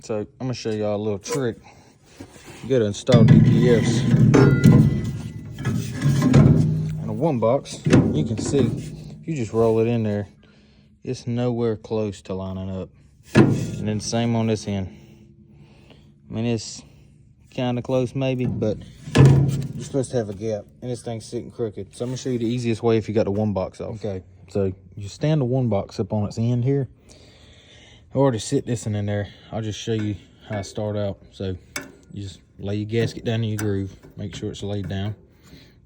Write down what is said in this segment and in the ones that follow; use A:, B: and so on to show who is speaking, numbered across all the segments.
A: So I'm gonna show y'all a little trick. You gotta install DPFs on a one box. You can see if you just roll it in there, it's nowhere close to lining up. And then same on this end. I mean, it's kind of close maybe, but you're supposed to have a gap, and this thing's sitting crooked. So I'm gonna show you the easiest way if you got the one box off. Okay, so you stand the one box up on its end here. I already sit this one in there. I'll just show you how I start out. So you just lay your gasket down in your groove, make sure it's laid down.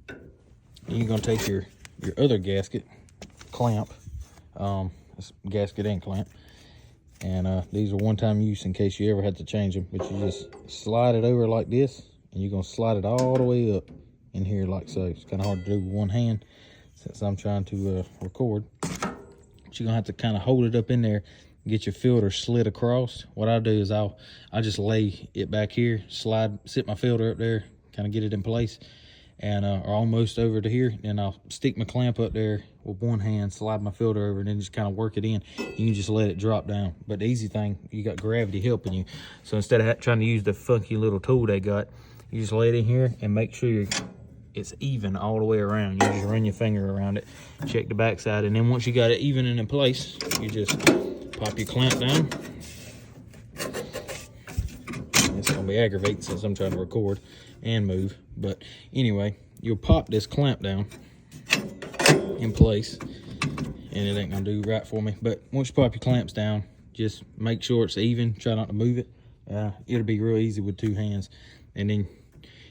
A: And you're gonna take your other gasket clamp, this gasket and clamp, and these are one-time use in case you ever had to change them, but you just slide it over like this, and you're gonna slide it all the way up in here like so. It's kind of hard to do with one hand since I'm trying to record, but you're gonna have to kind of hold it up in there, get your filter slid across. What I'll do is I'll just lay it back here, sit my filter up there, kind of get it in place, and or almost over to here. Then I'll stick my clamp up there with one hand, slide my filter over, and then just kind of work it in. You can just let it drop down. But the easy thing, you got gravity helping you. So instead of trying to use the funky little tool they got, you just lay it in here and make sure it's even all the way around. You just run your finger around it, check the backside, and then once you got it even and in place, you just pop your clamp down. It's gonna be aggravating since I'm trying to record and move, but anyway, you'll pop this clamp down in place, and it ain't gonna do right for me. But once you pop your clamps down, just make sure it's even, try not to move it. It'll be real easy with two hands. And then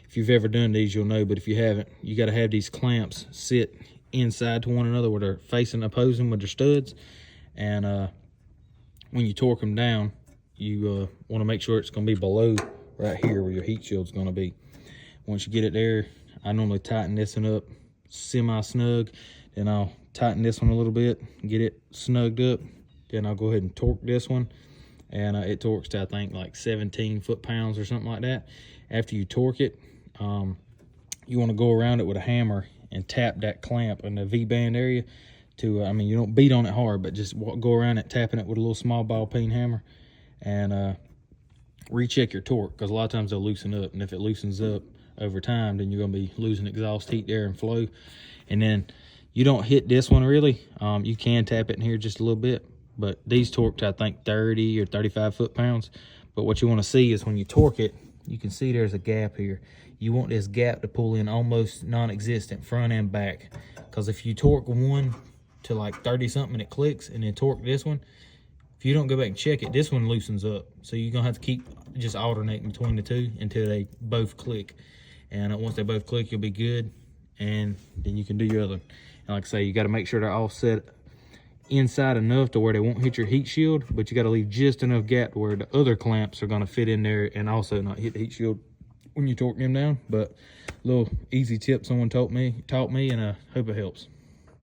A: if you've ever done these, you'll know, but if you haven't, you got to have these clamps sit inside to one another where they're facing opposing with their studs. And when you torque them down, you want to make sure it's going to be below right here where your heat shield's going to be. Once you get it there, I normally tighten this one up semi-snug. Then I'll tighten this one a little bit, get it snugged up. Then I'll go ahead and torque this one. And it torques to, I think, like 17 foot-pounds or something like that. After you torque it, you want to go around it with a hammer and tap that clamp in the V-band area to, I mean, you don't beat on it hard, but just go around it, tapping it with a little small ball peen hammer, and recheck your torque, because a lot of times they'll loosen up, and if it loosens up over time, then you're going to be losing exhaust heat there and flow. And then you don't hit this one really. You can tap it in here just a little bit, but these torque to, I think, 30 or 35 foot-pounds. But what you want to see is when you torque it, you can see there's a gap here. You want this gap to pull in almost non-existent front and back, because if you torque one to like 30 something and it clicks, and then torque this one, if you don't go back and check it, this one loosens up. So you're gonna have to keep just alternating between the two until they both click. And once they both click, you'll be good, and then you can do your other one. And like I say, you got to make sure they're all set inside enough to where they won't hit your heat shield, but you got to leave just enough gap to where the other clamps are going to fit in there and also not hit the heat shield when you torque them down. But a little easy tip someone taught me, and I hope it helps.